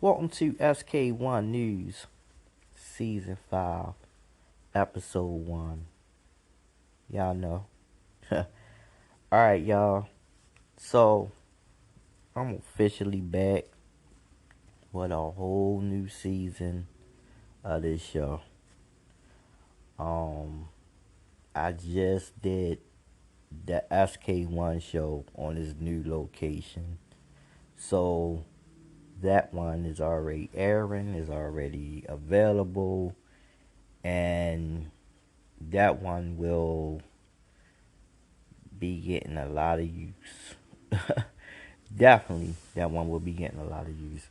Welcome to Sk1 News, Season 5, Episode 1. Y'all know. Alright, y'all. So, I'm officially back with a whole new season of this show. I just did the Sk1 show on this new location. So, that one is already airing, is already available, and that one will be getting a lot of use. Definitely, that one will be getting a lot of use.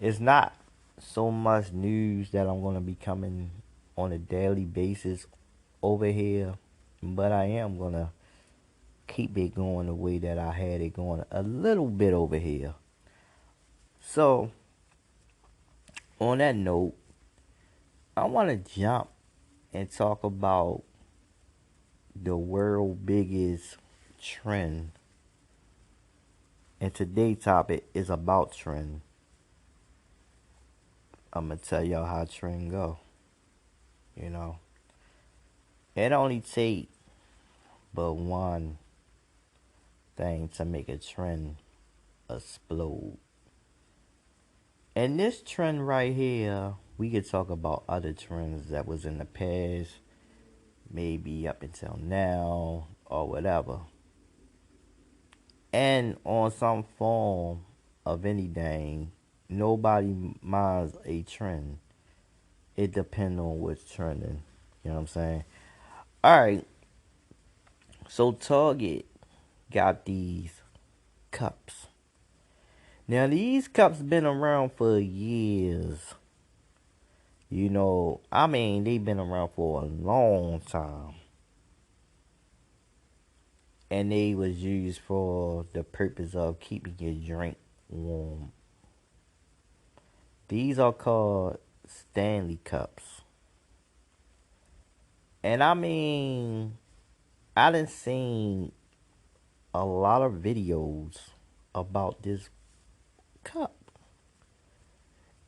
It's not so much news that I'm going to be coming on a daily basis over here, but I am going to keep it going the way that I had it going a little bit over here. So, on that note, I want to jump and talk about the world biggest trend. And today's topic is about trend. I'm going to tell y'all how trend go. You know, it only take but one thing to make a trend explode. And this trend right here, we could talk about other trends that was in the past, maybe up until now or whatever. And on some form of anything, nobody minds a trend. It depends on what's trending. You know what I'm saying? Alright, so Target got these cups. Now these cups been around for years. You know, I mean they've been around for a long time. And they was used for the purpose of keeping your drink warm. These are called Stanley cups. And I mean, I done seen a lot of videos about this cup.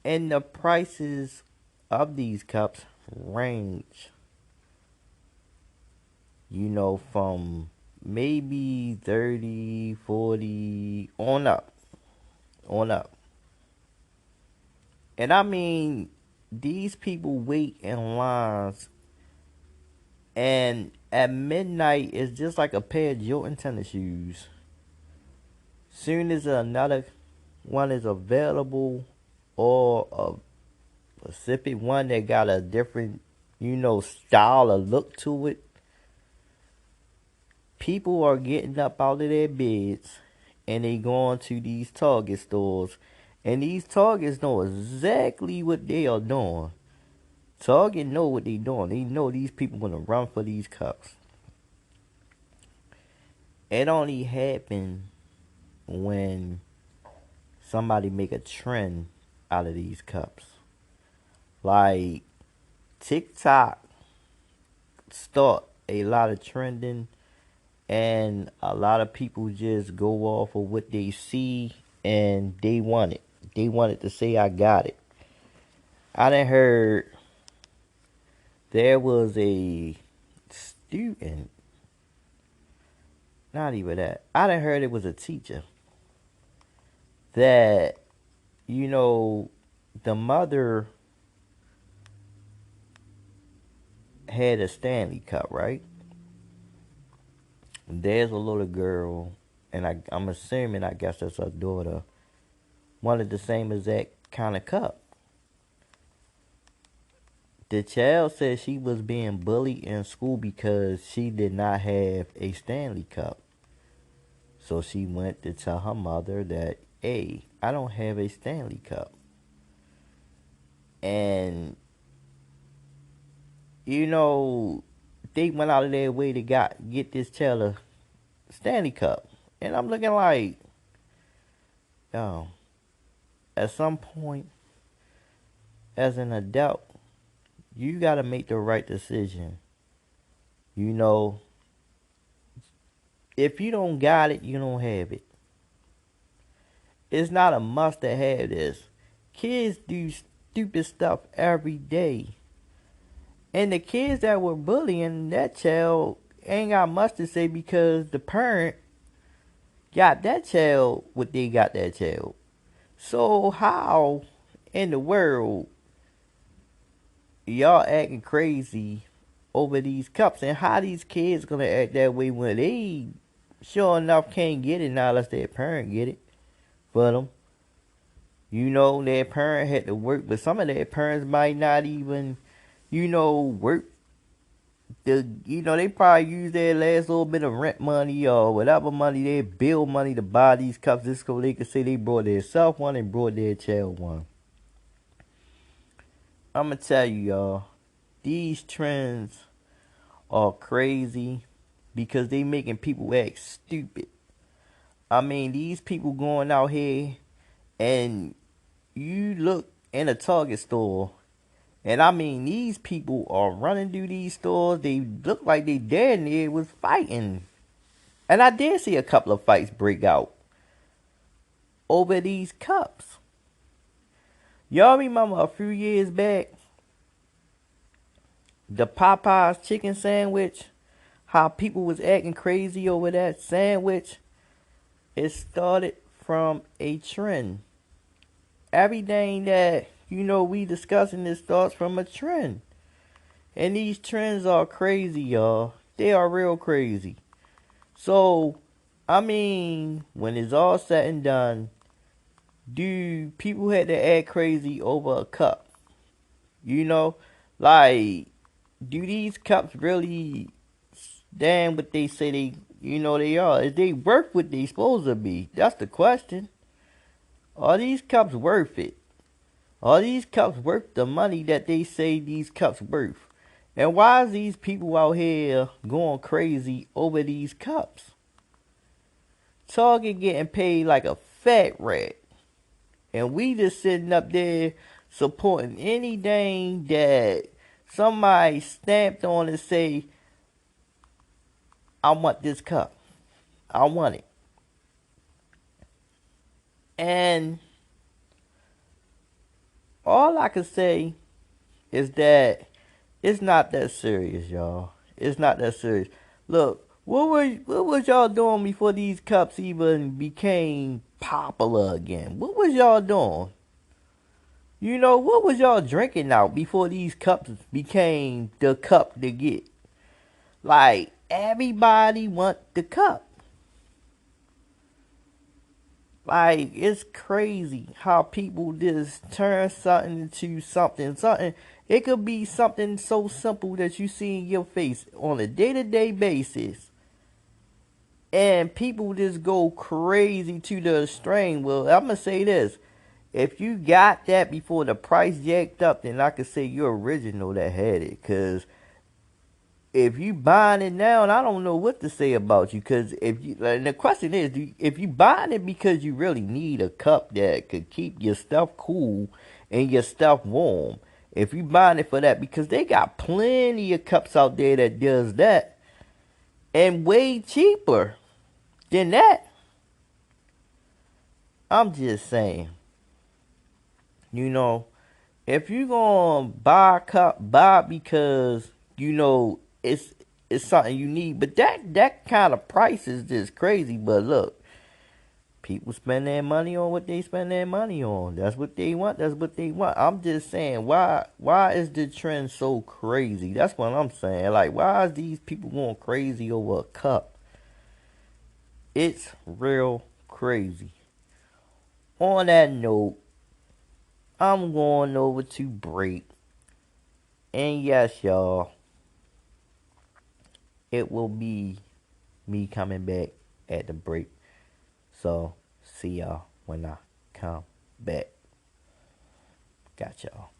And the prices of these cups range, you know, from maybe 30, 40 on up. On up. And I mean, these people wait in lines, and at midnight it's just like a pair of Jordan tennis shoes. Soon as another one is available, or a specific one that got a different, you know, style or look to it, people are getting up out of their beds and they going to these Target stores. And these Targets know exactly what they are doing. Target know what they doing. They know these people gonna run for these cups. It only happen when somebody make a trend out of these cups. Like TikTok start a lot of trending, and a lot of people just go off of what they see and they want it. They want it to say I got it. I done heard there was a student, not even that. I done heard it was a teacher that, you know, the mother had a Stanley cup, right? There's a little girl, and I'm assuming, I guess that's her daughter, wanted the same exact kind of cup. The child said she was being bullied in school because she did not have a Stanley cup. So she went to tell her mother that, hey, I don't have a Stanley cup. And, you know, they went out of their way to get this child a Stanley cup. And I'm looking like, yo, at some point, as an adult, you got to make the right decision. You know, if you don't got it, you don't have it. It's not a must to have this. kids do stupid stuff every day. And the kids that were bullying that child ain't got much to say because the parent got that child what they got that child. So how in the world y'all acting crazy over these cups, and how these kids gonna act that way when they sure enough can't get it now unless their parent get it for them? You know, their parent had to work, but some of their parents might not even, work. They probably use their last little bit of rent money or whatever money, their bill money to buy these cups just so they could say they brought their self one and brought their child one. I'm gonna tell you, y'all, these trends are crazy because they making people act stupid. I mean, these people going out here and you look in a Target store, and I mean, these people are running through these stores. They look like they damn near was fighting. And I did see a couple of fights break out over these cups. Y'all remember a few years back, the Popeyes chicken sandwich? How people was acting crazy over that sandwich? It started from a trend. Everything that, we discussing this starts from a trend. And these trends are crazy, y'all. They are real crazy. So, I mean, when it's all said and done, do people have to act crazy over a cup? Like, do these cups really stand what they say they are? Is they worth what they supposed to be? That's the question. Are these cups worth it? Are these cups worth the money that they say these cups worth? And why is these people out here going crazy over these cups? Target getting paid like a fat rat. And we just sitting up there supporting anything that somebody stamped on and say, I want this cup. I want it. And all I can say is that it's not that serious, y'all. It's not that serious. Look, what was y'all doing before these cups even became popular again? What was y'all doing? What was y'all drinking out before these cups became the cup to get? Like, everybody want the cup. Like, it's crazy how people just turn something into something. It could be something so simple that you see in your face on a day-to-day basis. And people just go crazy to the extreme. Well, I'm going to say this. If you got that before the price jacked up, then I could say you're original that had it. Because if you buying it now, and I don't know what to say about you, because and the question is, if you buying it because you really need a cup that could keep your stuff cool and your stuff warm, if you buying it for that, because they got plenty of cups out there that does that, and way cheaper than that, I'm just saying, if you gonna buy a cup, buy it because it's something you need. But that kind of price is just crazy. But look, people spend their money on what they spend their money on. That's what they want. That's what they want. I'm just saying, why is the trend so crazy? That's what I'm saying. Like, why is these people going crazy over a cup? It's real crazy. On that note, I'm going over to break. And yes, y'all, it will be me coming back at the break. So, see y'all when I come back. Got y'all.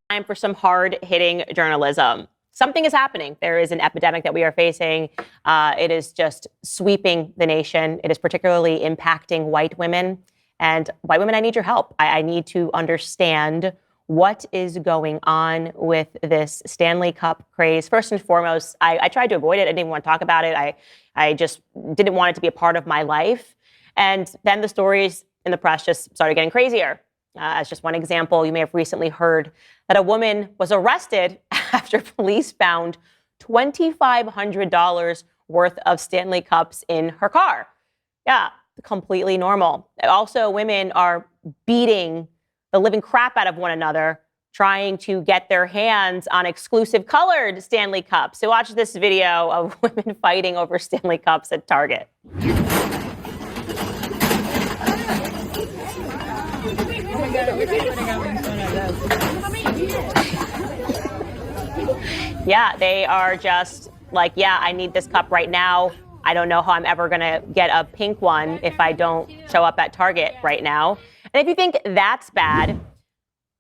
Time for some hard-hitting journalism. Something is happening. There is an epidemic that we are facing. It is just sweeping the nation. It is particularly impacting white women. And white women, I need your help. I need to understand what is going on with this Stanley Cup craze. First and foremost, I tried to avoid it. I didn't even want to talk about it. I just didn't want it to be a part of my life. And then the stories in the press just started getting crazier. As just one example, you may have recently heard that a woman was arrested after police found $2,500 worth of Stanley Cups in her car. Yeah, completely normal. Also, women are beating the living crap out of one another, trying to get their hands on exclusive colored Stanley Cups. So watch this video of women fighting over Stanley Cups at Target. Yeah, they are just like, yeah, I need this cup right now. I don't know how I'm ever going to get a pink one if I don't show up at Target right now. And if you think that's bad,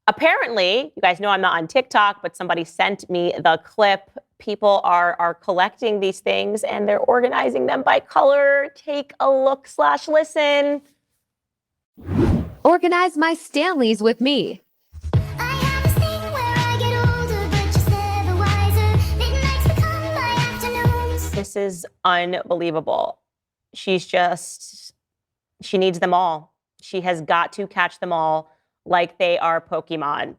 apparently, you guys know I'm not on TikTok, but somebody sent me the clip. People are collecting these things and they're organizing them by color. Take a look/listen. Organize my Stanleys with me. This is unbelievable. She needs them all. She has got to catch them all like they are Pokemon.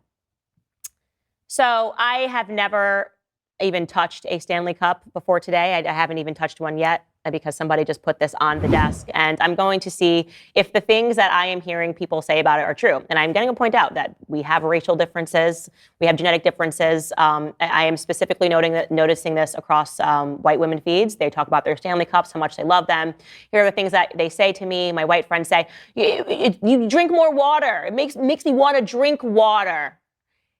So I have never even touched a Stanley Cup before today. I haven't even touched one yet because somebody just put this on the desk. And I'm going to see if the things that I am hearing people say about it are true. And I'm going to point out that we have racial differences. We have genetic differences. I am specifically noticing this across white women feeds. They talk about their Stanley Cups, how much they love them. Here are the things that they say to me. My white friends say, you drink more water. It makes me want to drink water.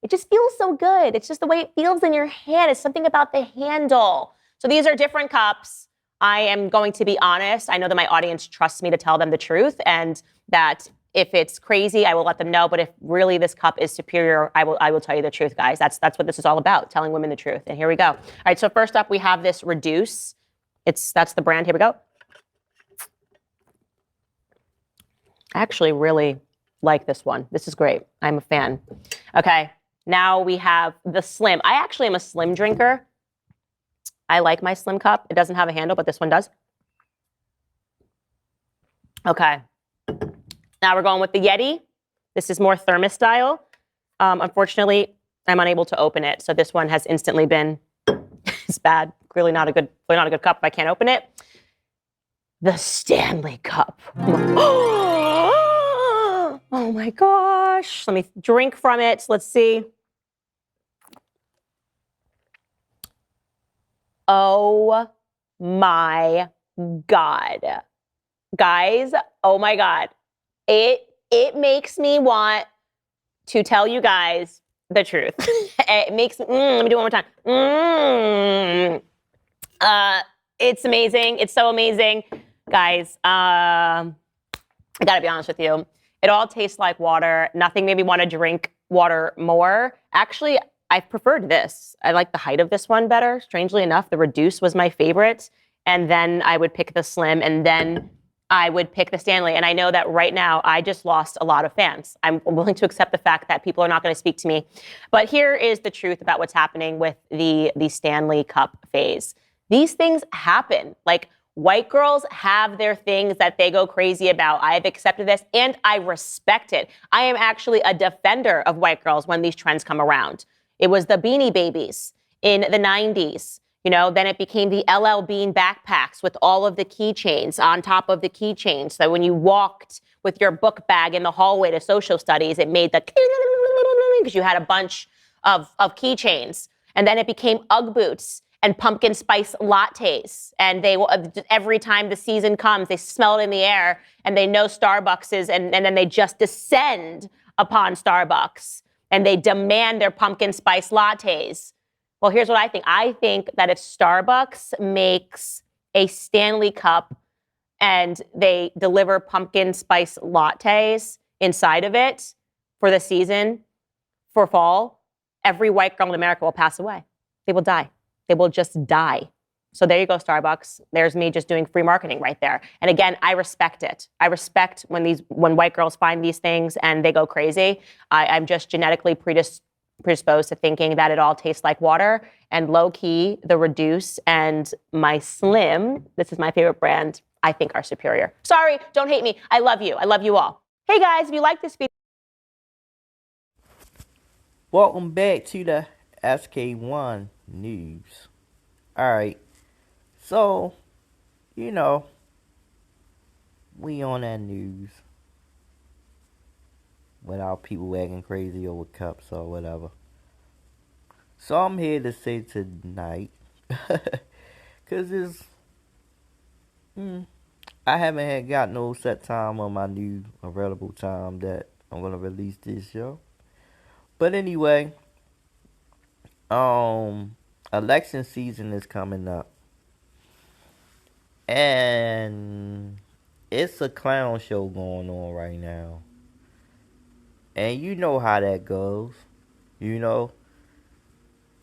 It just feels so good. It's just the way it feels in your hand. It's something about the handle. So these are different cups. I am going to be honest. I know that my audience trusts me to tell them the truth, and that if it's crazy, I will let them know. But if really this cup is superior, I will tell you the truth, guys. That's what this is all about, telling women the truth. And here we go. All right, so first up, we have this Reduce. That's the brand. Here we go. I actually really like this one. This is great. I'm a fan. Okay, now we have the Slim. I actually am a Slim drinker. I like my Slim cup. It doesn't have a handle, but this one does. Okay. Now we're going with the Yeti. This is more thermos style. Unfortunately, I'm unable to open it. So this one has instantly been, it's bad. Clearly not a good cup if I can't open it. The Stanley Cup. Oh my gosh. Let me drink from it. Let's see. Oh my God. Guys, oh my God. It makes me want to tell you guys the truth. It makes, let me do it one more time. It's amazing. It's so amazing. Guys, I gotta be honest with you. It all tastes like water. Nothing made me want to drink water more. Actually, I preferred this. I like the height of this one better. Strangely enough, the Reduce was my favorite. And then I would pick the Slim, and then I would pick the Stanley. And I know that right now I just lost a lot of fans. I'm willing to accept the fact that people are not going to speak to me. But here is the truth about what's happening with the Stanley Cup phase. These things happen. Like, white girls have their things that they go crazy about. I've accepted this and I respect it. I am actually a defender of white girls when these trends come around. It was the Beanie Babies in the 90s. You know, then it became the LL Bean backpacks with all of the keychains on top of the keychains. So when you walked with your book bag in the hallway to social studies, it made the because you had a bunch of keychains. And then it became Ugg boots and pumpkin spice lattes. And they every time the season comes, they smell it in the air and they know Starbucks is, and then they just descend upon Starbucks and they demand their pumpkin spice lattes. Well, here's what I think. I think that if Starbucks makes a Stanley Cup and they deliver pumpkin spice lattes inside of it for the season, for fall, every white girl in America will pass away. They will die. They will just die. So there you go, Starbucks. There's me just doing free marketing right there. And again, I respect it. I respect when white girls find these things and they go crazy. I'm just genetically predisposed to thinking that it all tastes like water. And low key, the Reduce and my Slim, this is my favorite brand, I think are superior. Sorry, don't hate me. I love you. I love you all. Hey guys, if you like this video. Welcome back to the Sk1 News. Alright, so, we on that news without people acting crazy over cups or whatever. So I'm here to say tonight, cause I haven't got no set time on my new available time that I'm gonna release this show. But anyway, election season is coming up, and it's a clown show going on right now, and you know how that goes.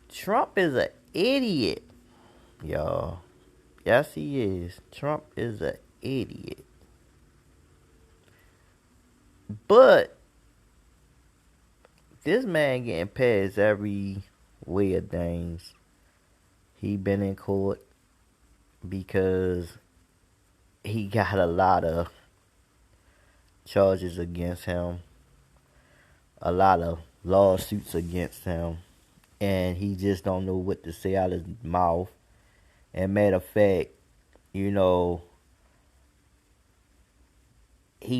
Trump is an idiot, y'all. Yes, he is. Trump is an idiot. But this man getting past every way of things. He been in court because he got a lot of charges against him, a lot of lawsuits against him, and he just don't know what to say out of his mouth. And matter of fact, he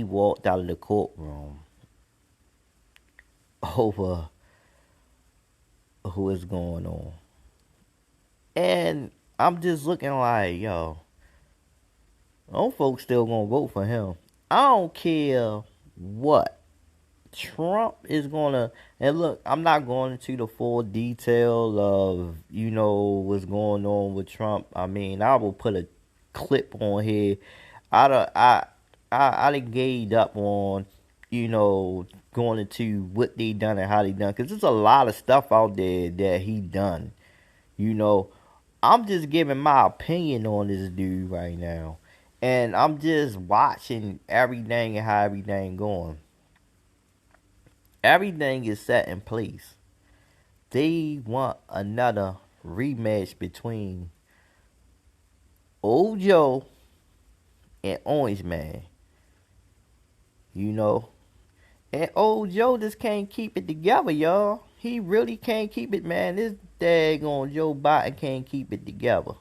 walked out of the courtroom over who is going on. And I'm just looking like, yo, those folks still gonna vote for him. I don't care what Trump is gonna, and look, I'm not going into the full detail of, what's going on with Trump. I mean, I will put a clip on here. I done gave up on, going into what they done and how they done. Because there's a lot of stuff out there that he done. I'm just giving my opinion on this dude right now. And I'm just watching everything and how everything going. Everything is set in place. They want another rematch between Old Joe and Orange Man. And Old Joe just can't keep it together, y'all. He really can't keep it, man. This daggone Joe Biden can't keep it together.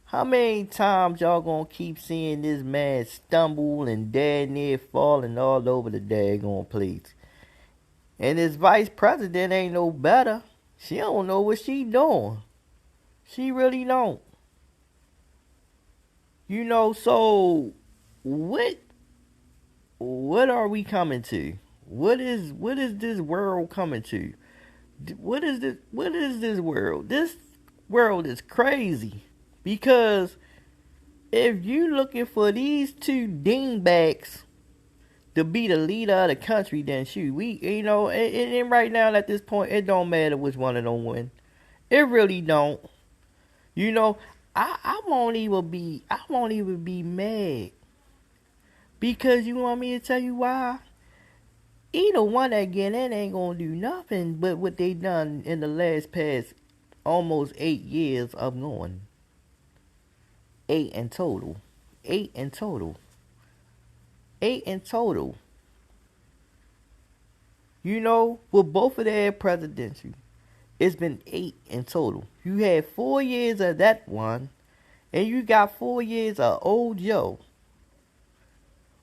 How many times y'all gonna keep seeing this man stumble and dead near falling all over the daggone place? And his vice president ain't no better. She don't know what she doing. She really don't. So what are we coming to? What is this world coming to? What is this world? This world is crazy. Because if you looking for these two dingbats to be the leader of the country, then shoot, and right now at this point, it don't matter which one of them win. It really don't. I won't even be mad. Because you want me to tell you why? Either one that get in ain't gonna do nothing but what they done in the past almost 8 years of going. 8 in total. 8 in total. 8 in total. With both of their presidency, it's been 8 in total. You had 4 years of that one, and you got 4 years of Old Joe.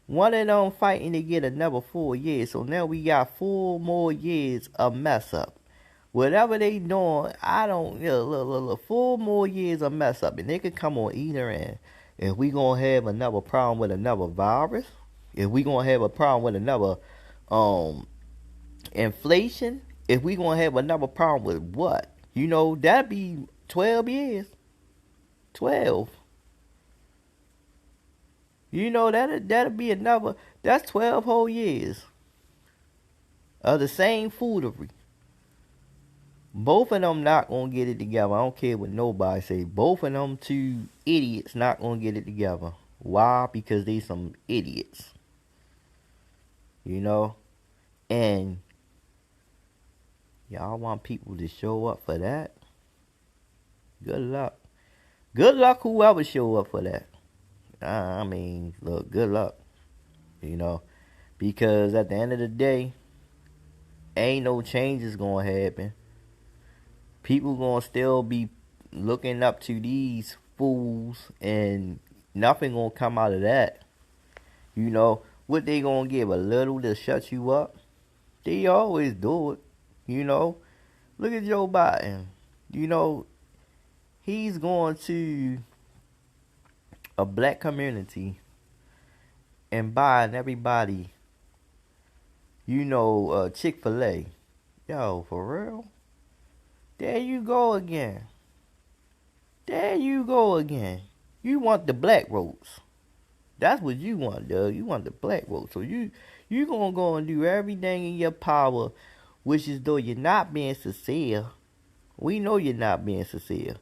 One of them fighting to get another 4 years. So now we got 4 more years of mess up. Whatever they doing, I don't, look, 4 more years of mess up. And they could come on either end. If we gonna have another problem with another virus, if we gonna have a problem with another inflation, if we gonna have another problem with what? That'd be 12 years. 12. That'll be another, that's 12 whole years of the same foolery. Both of them not gonna get it together. I don't care what nobody say. Both of them two idiots not gonna get it together. Why? Because they some idiots. You know? And y'all want people to show up for that? Good luck. Good luck whoever show up for that. I mean, look, good luck. You know? Because at the end of the day, ain't no changes gonna happen. People gonna still be looking up to these fools, and nothing gonna come out of that. You know what they gonna give a little to shut you up? They always do it. You know, look at Joe Biden. You know, he's going to a black community and buying everybody, Chick-fil-A. Yo, for real? There you go again. There you go again. You want the black votes. That's what you want, Doug. You want the black vote. So you gonna go and do everything in your power, which is though you're not being sincere. We know you're not being sincere.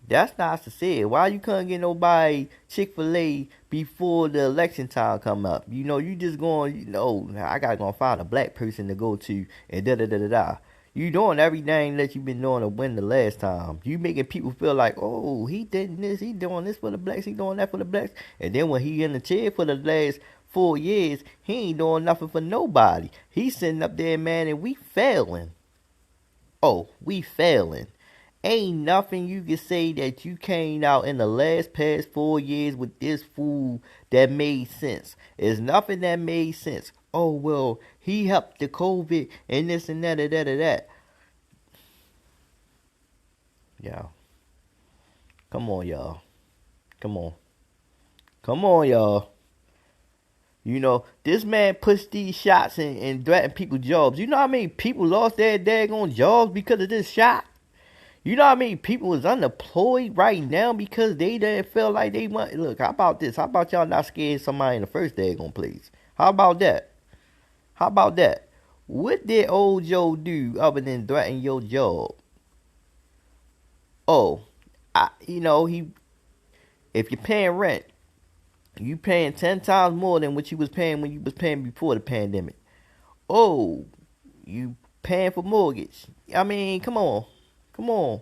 That's not sincere. Why you couldn't get nobody Chick-fil-A before the election time come up? You know, you just going, I gotta go find a black person to go to and da da da da da. You doing everything that you been doing to win the last time. You making people feel like, oh, he did this, he doing this for the blacks, he doing that for the blacks. And then when he in the chair for the last 4 years, he ain't doing nothing for nobody. He's sitting up there, man, and we failing. Oh, we failing. Ain't nothing you can say that you came out in the past 4 years with this fool that made sense. There's nothing that made sense. Oh, well, he helped the COVID and this and that and that. Y'all. Come on, y'all. Come on. Come on, y'all. You know, this man pushed these shots and threatened people's jobs. You know how many people lost their daggone jobs because of this shot? You know how many people is unemployed right now because they didn't feel like they want. Look, how about this? How about y'all not scared somebody in the first daggone place? How about that? How about that? What did old Joe do other than threaten your job? Oh, if you're paying rent, you paying 10 times more than what you was paying when you was paying before the pandemic. Oh, you paying for mortgage. I mean, come on. Come on.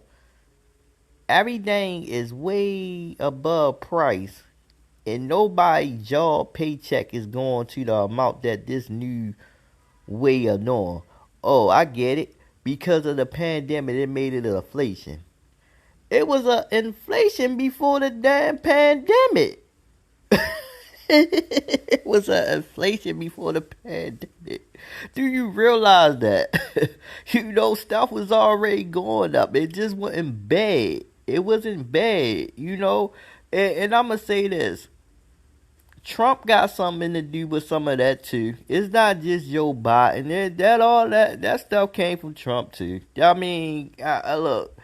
Everything is way above price, and nobody's job paycheck is going to the amount that this new way of doing. Oh, I get it. Because of the pandemic, it made it an inflation. It was an inflation before the damn pandemic. It was an inflation before the pandemic. Do you realize that? Stuff was already going up. It just wasn't bad. It wasn't bad, And I'm going to say this. Trump got something to do with some of that too. It's not just Joe Biden. That stuff came from Trump too. I mean, look,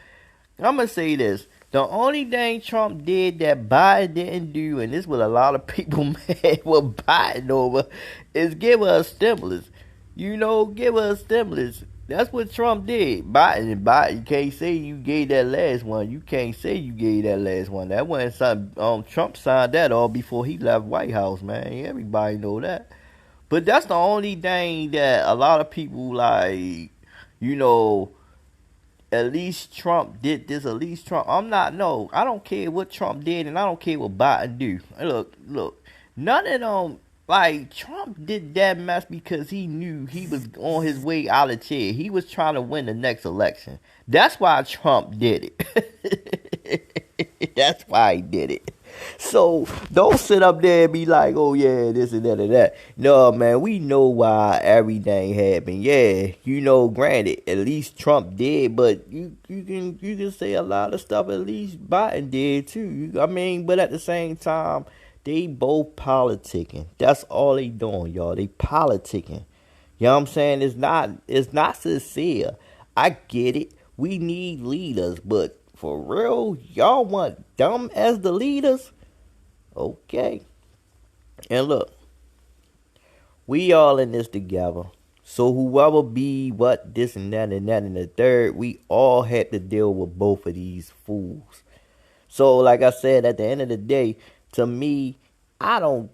I'm going to say this. The only thing Trump did that Biden didn't do, and this was a lot of people mad with Biden over, is give us stimulus. Give us stimulus. That's what Trump did. Biden, you can't say you gave that last one. You can't say you gave that last one. That wasn't something, Trump signed that all before he left White House, man. Everybody know that. But that's the only thing that a lot of people at least Trump did this. At least Trump. I don't care what Trump did, and I don't care what Biden do. Look. None of them. Trump did that mess because he knew he was on his way out of chair. He was trying to win the next election. That's why Trump did it. That's why he did it. So don't sit up there and be like, oh yeah, this and that and that. No, man, we know why everything happened. Yeah, granted, at least Trump did, but you can say a lot of stuff at least Biden did too. But at the same time, they both politicking. That's all they doing, y'all. They politicking. You know what I'm saying? It's not sincere. I get it. We need leaders, but for real, y'all want them as the leaders? Okay. And look, we all in this together. So whoever be what, this and that and that and the third, we all had to deal with both of these fools. So like I said, at the end of the day, to me, I don't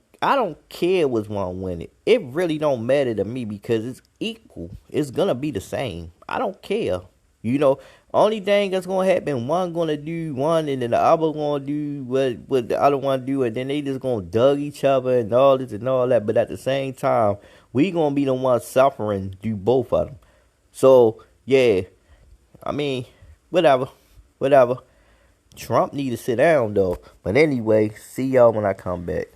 care which one win it. It really don't matter to me because it's equal. It's gonna be the same. I don't care. You know, only thing that's gonna happen, one gonna do one and then the other gonna do what the other one do, and then they just gonna dug each other and all this and all that. But at the same time, we gonna be the ones suffering do both of them. So yeah, I mean, whatever, whatever. Trump need to sit down though. But anyway, see y'all when I come back.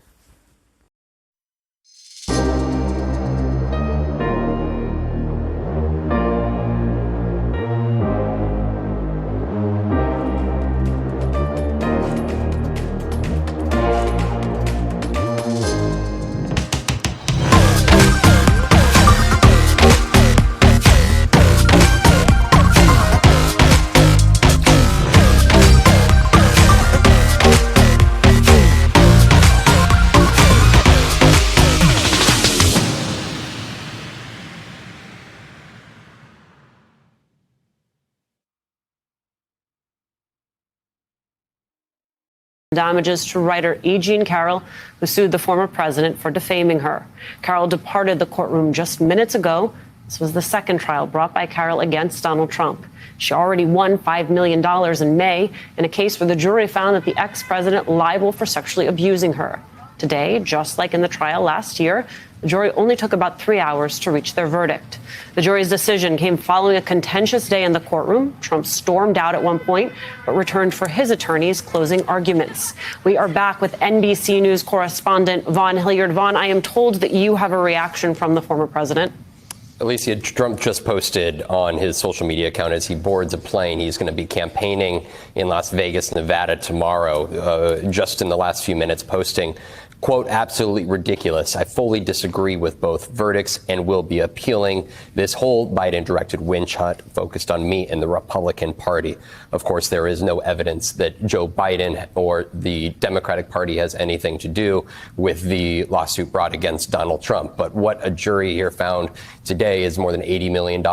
Damages to writer E. Jean Carroll, who sued the former president for defaming her. Carroll departed the courtroom just minutes ago. This was the second trial brought by Carroll against Donald Trump. She already won $5 million in May in a case where the jury found that the ex-president liable for sexually abusing her. Today, just like in the trial last year, the jury only took about 3 hours to reach their verdict. The jury's decision came following a contentious day in the courtroom. Trump stormed out at one point, but returned for his attorney's closing arguments. We are back with NBC News correspondent Vaughn Hilliard. Vaughn, I am told that you have a reaction from the former president. Alicia, Trump just posted on his social media account as he boards a plane. He's going to be campaigning in Las Vegas, Nevada tomorrow. Just in the last few minutes posting, quote, absolutely ridiculous. I fully disagree with both verdicts and will be appealing this whole Biden-directed witch hunt focused on me and the Republican Party. Of course, there is no evidence that Joe Biden or the Democratic Party has anything to do with the lawsuit brought against Donald Trump. But what a jury here found today is more than $80 million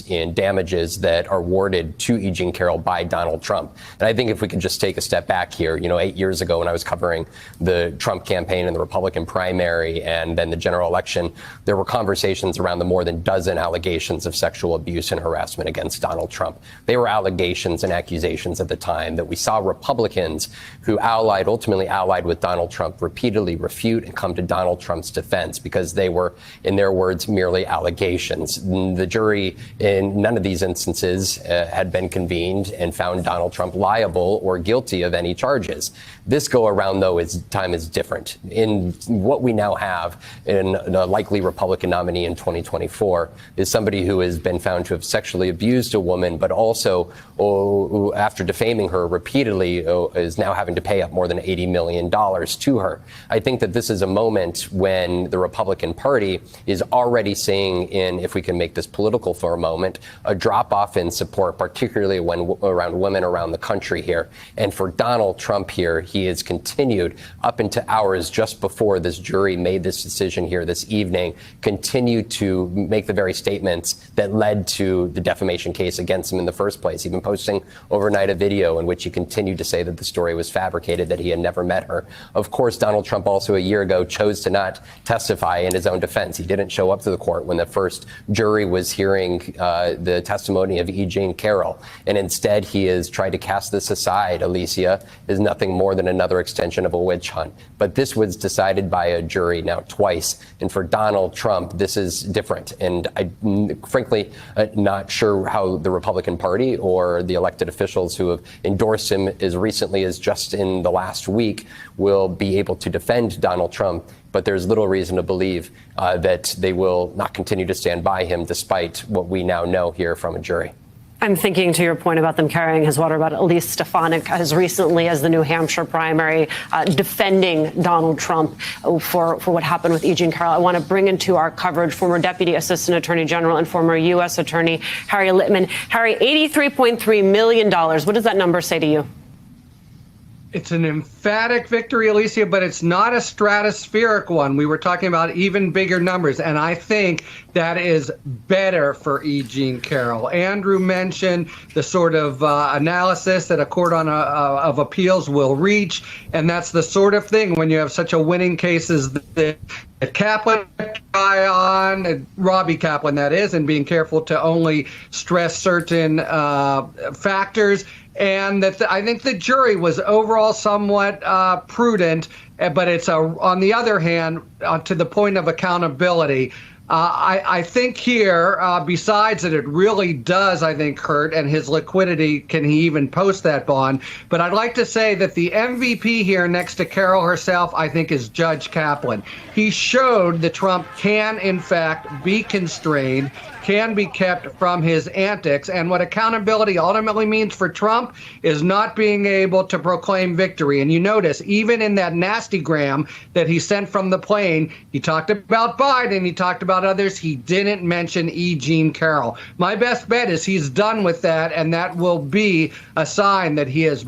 in damages that are awarded to E. Jean Carroll by Donald Trump. And I think if we could just take a step back here, 8 years ago when I was covering the Trump campaign and the Republican primary and then the general election, there were conversations around the more than dozen allegations of sexual abuse and harassment against Donald Trump. They were allegations and accusations at the time that we saw Republicans who ultimately allied with Donald Trump repeatedly refute and come to Donald Trump's defense because they were, in their words, merely allegations. The jury in none of these instances had been convened and found Donald Trump liable or guilty of any charges. This go around, though, time is different. In what we now have in a likely Republican nominee in 2024 is somebody who has been found to have sexually abused a woman, but also, after defaming her repeatedly, is now having to pay up more than $80 million to her. I think that this is a moment when the Republican Party is already seeing, if we can make this political for a moment, a drop-off in support, particularly around women around the country here. And for Donald Trump here, he has continued up into hours just before this jury made this decision here this evening, continued to make the very statements that led to the defamation case against him in the first place, even posting overnight a video in which he continued to say that the story was fabricated, that he had never met her. Of course, Donald Trump also a year ago chose to not testify in his own defense. He didn't show up to the court when the first jury was hearing the testimony of E. Jean Carroll. And instead, he has tried to cast this aside, Alicia, as nothing more than another extension of a witch hunt. But this was decided by a jury now twice. And for Donald Trump, this is different. And I'm frankly not sure how the Republican Party or the elected officials who have endorsed him as recently as just in the last week will be able to defend Donald Trump. But there's little reason to believe that they will not continue to stand by him, despite what we now know here from a jury. I'm thinking, to your point about them carrying his water, about Elise Stefanik as recently as the New Hampshire primary, defending Donald Trump for what happened with E. Jean Carroll. I want to bring into our coverage former Deputy Assistant Attorney General and former U.S. Attorney Harry Litman. Harry, $83.3 million. What does that number say to you? It's an emphatic victory, Alicia, but it's not a stratospheric one. We were talking about even bigger numbers, and I think that is better for E. Jean Carroll. Andrew mentioned the sort of analysis that a court of appeals will reach, and that's the sort of thing when you have such a winning case as that Kaplan try on, Robbie Kaplan that is, and being careful to only stress certain factors. And that I think the jury was overall somewhat prudent, but it's on the other hand, to the point of accountability. I think here, besides that, it really does, I think, hurt, and his liquidity, can he even post that bond? But I'd like to say that the MVP here next to Carol herself, I think, is Judge Kaplan. He showed that Trump can, in fact, be constrained, can be kept from his antics. And what accountability ultimately means for Trump is not being able to proclaim victory. And you notice, even in that nasty gram that he sent from the plane, he talked about Biden, he talked about others, he didn't mention E. Jean Carroll. My best bet is he's done with that, and that will be a sign that he has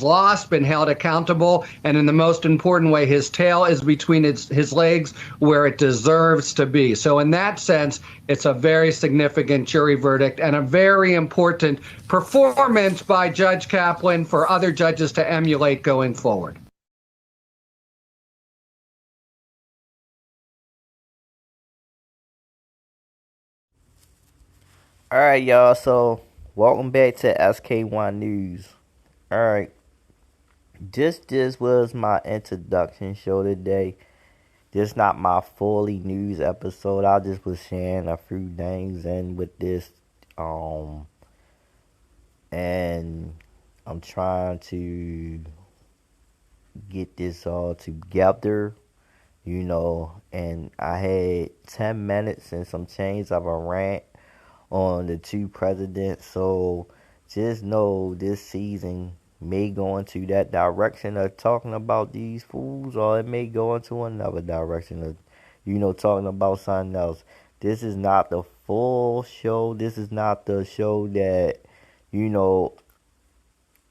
lost, been held accountable, and in the most important way, his tail is between his legs where it deserves to be. So in that sense, it's a very significant jury verdict and a very important performance by Judge Kaplan for other judges to emulate going forward. All right, y'all. So, welcome back to Sk1 News. All right. This was my introduction show today. This not my fully news episode. I just was sharing a few things in with this. And I'm trying to get this all together, and I had 10 minutes and some change of a rant on the two presidents. So just know this season may go into that direction of talking about these fools, or it may go into another direction of, talking about something else. This is not the full show. This is not the show that,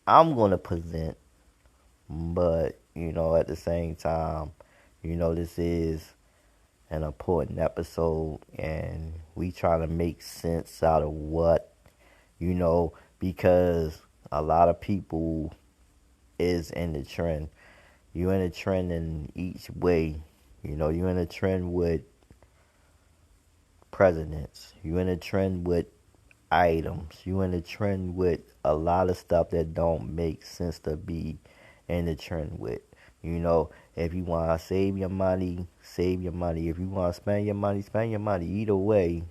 I'm going to present. But, at the same time, this is an important episode, and we try to make sense out of what, because a lot of people is in the trend. You're in a trend in each way. You're in a trend with presidents. You're in a trend with items. You're in a trend with a lot of stuff that don't make sense to be in the trend with. If you want to save your money, save your money. If you want to spend your money, spend your money. Either way,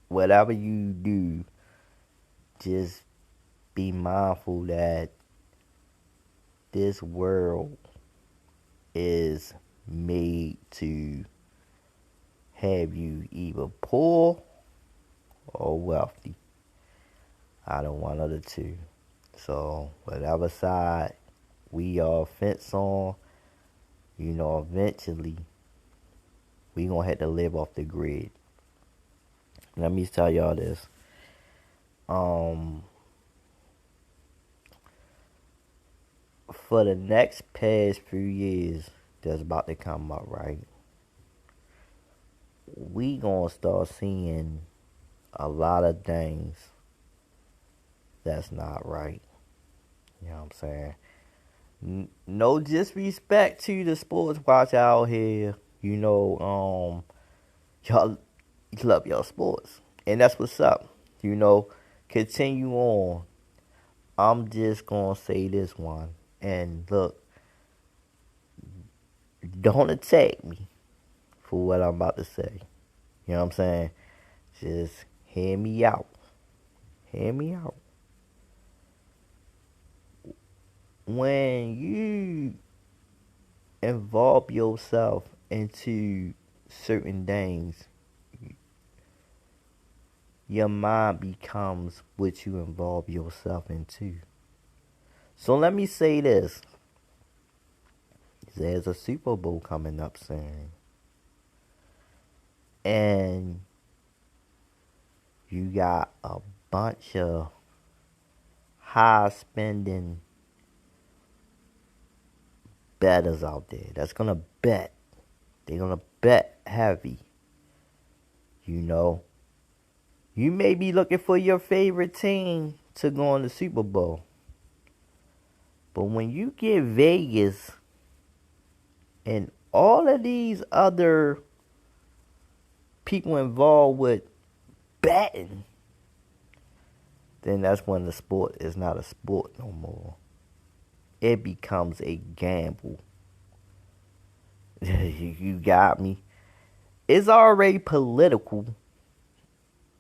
whatever you do, just be mindful that this world is made to have you either poor or wealthy. I don't want one of the two. So, whatever side we are fence on, eventually we gonna have to live off the grid. Let me tell y'all this. For the next past few years that's about to come up, right? We gonna start seeing a lot of things that's not right. You know what I'm saying? No disrespect to the sports watch out here. Y'all love y'all sports. And that's what's up. Continue on. I'm just gonna say this one. And look, don't attack me for what I'm about to say. You know what I'm saying? Just hear me out. Hear me out. When you involve yourself into certain things, your mind becomes what you involve yourself into. So let me say this. There's a Super Bowl coming up soon. And you got a bunch of high spending bettors out there that's gonna bet. They're gonna bet heavy. You know, you may be looking for your favorite team to go on the Super Bowl, but when you get Vegas and all of these other people involved with betting, then that's when the sport is not a sport no more. It becomes a gamble. You got me. It's already political,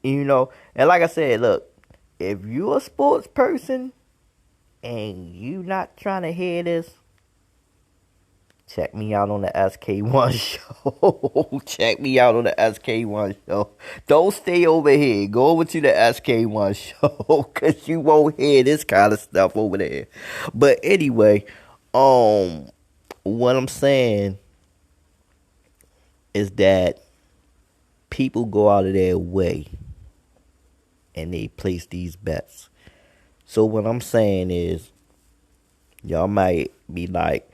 you know. And like I said, look, if you're a sports person and you not trying to hear this, check me out on the Sk1 show. Check me out on the Sk1 show. Don't stay over here. Go over to the Sk1 show, because you won't hear this kind of stuff over there. But anyway, what I'm saying is that people go out of their way and they place these bets. So what I'm saying is, y'all might be like,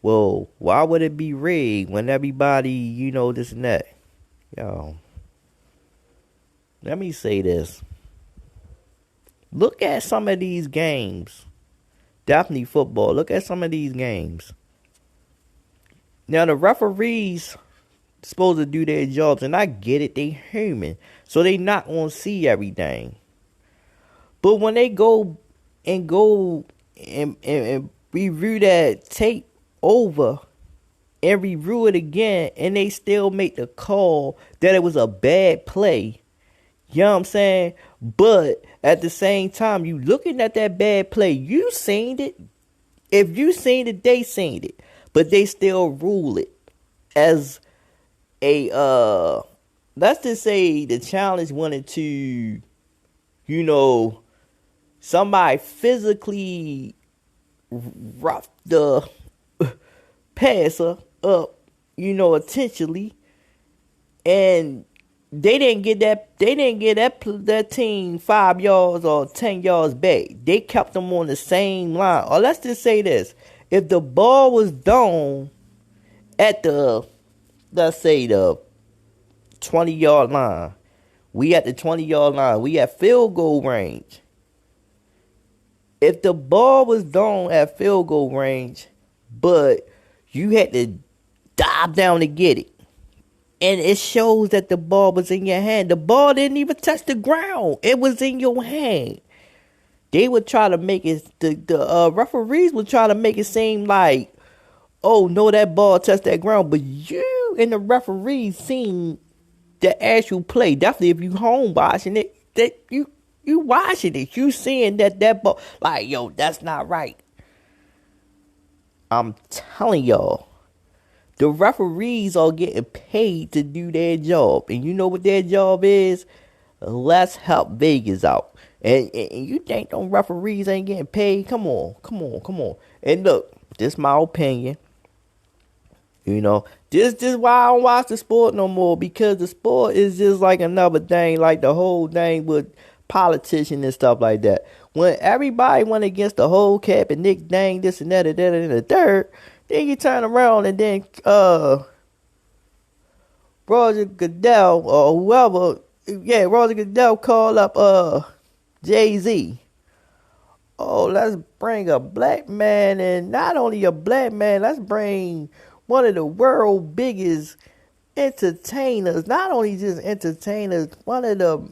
well, why would it be rigged when everybody, you know, this and that? Yo, let me say this. Look at some of these games. Definitely football. Look at some of these games. Now, the referees supposed to do their jobs, and I get it, they human, so they not gonna see everything. But when they go and review that tape over and review it again, and they still make the call that it was a bad play, you know what I'm saying? But at the same time, you looking at that bad play, you seen it. If you seen it, they seen it, but they still rule it as a let's just say the challenge wanted to, you know, somebody physically rough the passer up, you know, intentionally, and they didn't get that team 5 yards or 10 yards back. They kept them on the same line. Or let's just say this: if the ball was thrown at the, let's say, the 20-yard line, we at the 20-yard line, we at field goal range. If the ball was thrown at field goal range, but you had to dive down to get it, and it shows that the ball was in your hand. The ball didn't even touch the ground. It was in your hand. They would try to make it, the referees would try to make it seem like, oh, no, that ball touched that ground. But you and the referee seen the actual play. Definitely if you home watching it, that you watching it. You seeing that ball, like, yo, that's not right. I'm telling y'all, the referees are getting paid to do their job. And you know what their job is? Let's help Vegas out. And you think them referees ain't getting paid? Come on. And look, this is my opinion. You know, this is why I don't watch the sport no more. Because the sport is just like another thing. Like the whole thing with politicians and stuff like that. When everybody went against the whole Kaepernick thing, this and that and the third, then you turn around and then Roger Goodell or whoever, Roger Goodell called up Jay-Z. Oh, let's bring a black man, and not only a black man, let's bring one of the world's biggest entertainers. Not only just entertainers, one of the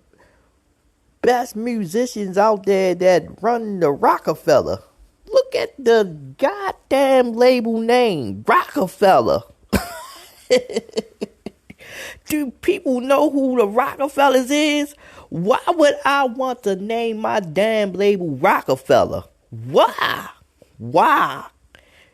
best musicians out there that run the Rockefeller. Look at the goddamn label name, Rockefeller. Do people know who the Rockefellers is? Why would I want to name my damn label Rockefeller? Why?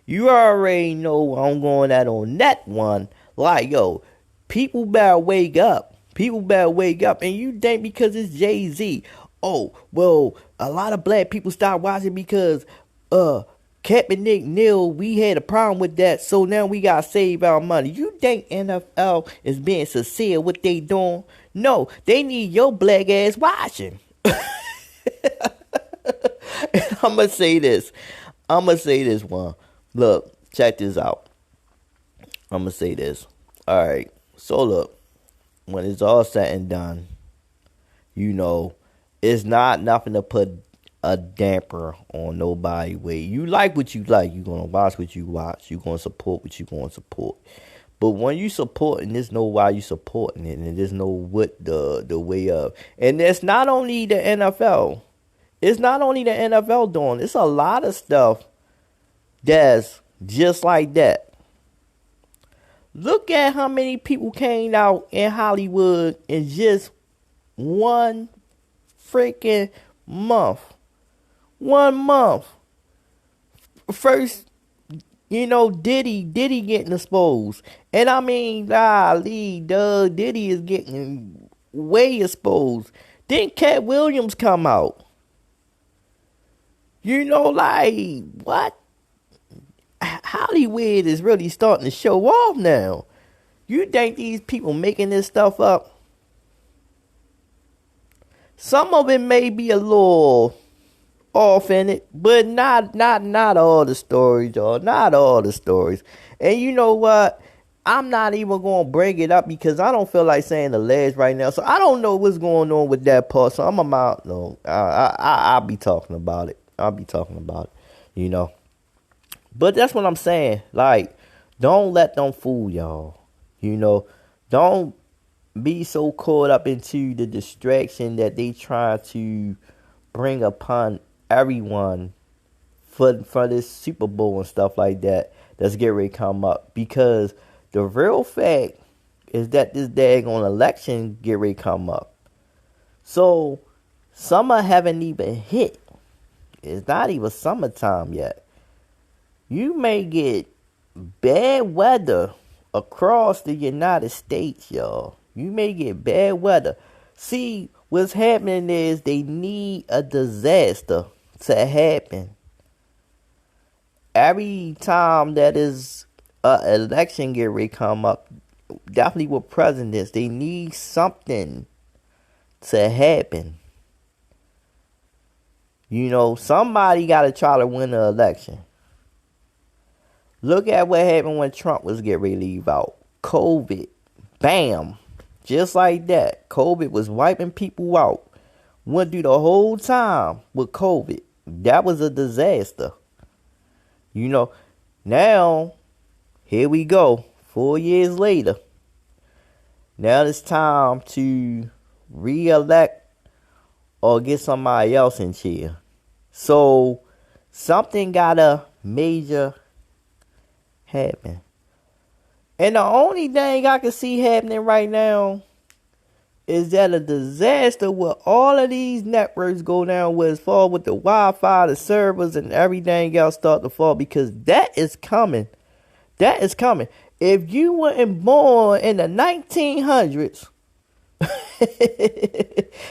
You already know I'm going out on that one. Like, yo, people better wake up. And you think because it's Jay-Z, oh, well, a lot of black people start watching because Kaepernick knew we had a problem with that, so now we gotta save our money. You think NFL is being sincere what they doing? No, they need your black ass watching. I'm gonna say this one. Look, check this out. I'm going to say this. All right. So look, when it's all said and done, you know, it's not nothing to put a damper on nobody way. You like what you like. You're going to watch what you watch. You're going to support what you're going to support. But when you supporting, there's no why you supporting it, and there's no what the way of. And it's not only the NFL. It's not only the NFL doing. It's a lot of stuff that's just like that. Look at how many people came out in Hollywood in just one freaking month. 1 month. First, you know, Diddy getting exposed. And I mean, Diddy is getting way exposed. Then Cat Williams come out. You know, like, what? Hollywood is really starting to show off now. You think these people making this stuff up? Some of it may be a little off in it, but not all the stories, y'all. Not all the stories. And you know what? I'm not even going to bring it up because I don't feel like saying the legs right now. So I don't know what's going on with that part. So I'm about, no, I'll be talking about it. I'll be talking about it, you know. But that's what I'm saying. Like, don't let them fool y'all. You know, don't be so caught up into the distraction that they try to bring upon everyone for this Super Bowl and stuff like that that's getting ready to come up. Because the real fact is that this daggone election get ready to come up. So, summer haven't even hit. It's not even summertime yet. You may get bad weather across the United States, y'all. You may get bad weather. See, what's happening is they need a disaster to happen. Every time that is an election get ready to come up, definitely with presidents, they need something to happen. You know, somebody got to try to win the election. Look at what happened when Trump was getting ready to leave out. COVID. Bam. Just like that. COVID was wiping people out. Went through the whole time with COVID. That was a disaster. You know, now, here we go. 4 years later. Now it's time to re-elect or get somebody else in chair. So, something got a major happen. And the only thing I can see happening right now is that a disaster where all of these networks go down with as far with the Wi-Fi, the servers, and everything else start to fall, because that is coming. That is coming. If you weren't born in the 1900s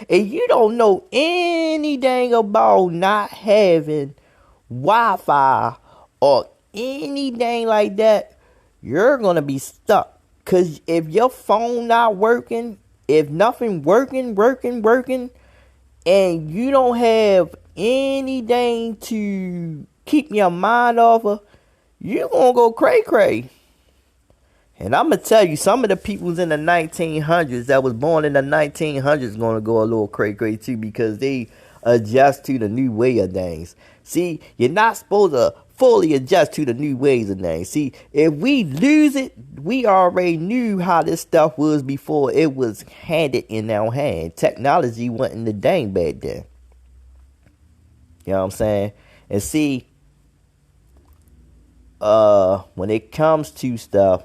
and you don't know anything about not having Wi-Fi or anything like that, you're gonna be stuck. Cause if your phone not working, if nothing working, and you don't have anything to keep your mind off of, you're gonna go cray. And I'm gonna tell you, some of the peoples in the 1900s that was born in the 1900s gonna go a little cray too, because they adjust to the new way of things. See, you're not supposed to fully adjust to the new ways of things. See, if we lose it, we already knew how this stuff was before it was handed in our hand. Technology wasn't the dang back then. You know what I'm saying? And see, when it comes to stuff,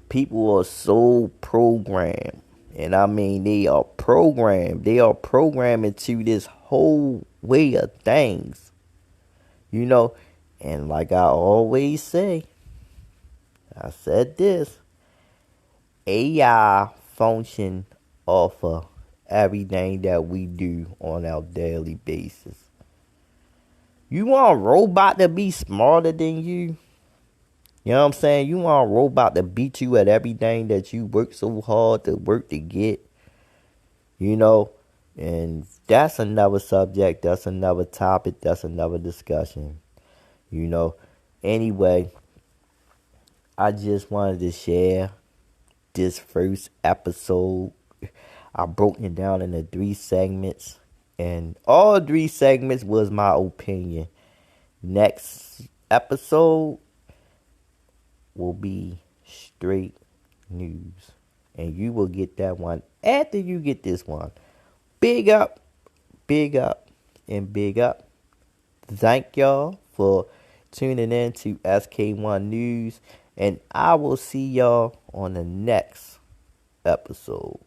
people are so programmed. And I mean, they are programmed. They are programmed into this whole way of things. You know, and like I always say, I said this, AI function off of everything that we do on our daily basis. You want a robot to be smarter than you? You know what I'm saying? You want a robot to beat you at everything that you work so hard to get? You know? And that's another subject. That's another topic. That's another discussion. You know? Anyway, I just wanted to share this first episode. I broke it down into 3 segments, and all 3 segments was my opinion. Next episode will be straight news, and you will get that one after you get this one. Big up, and big up. Thank y'all for tuning in to Sk1 News, and I will see y'all on the next episode.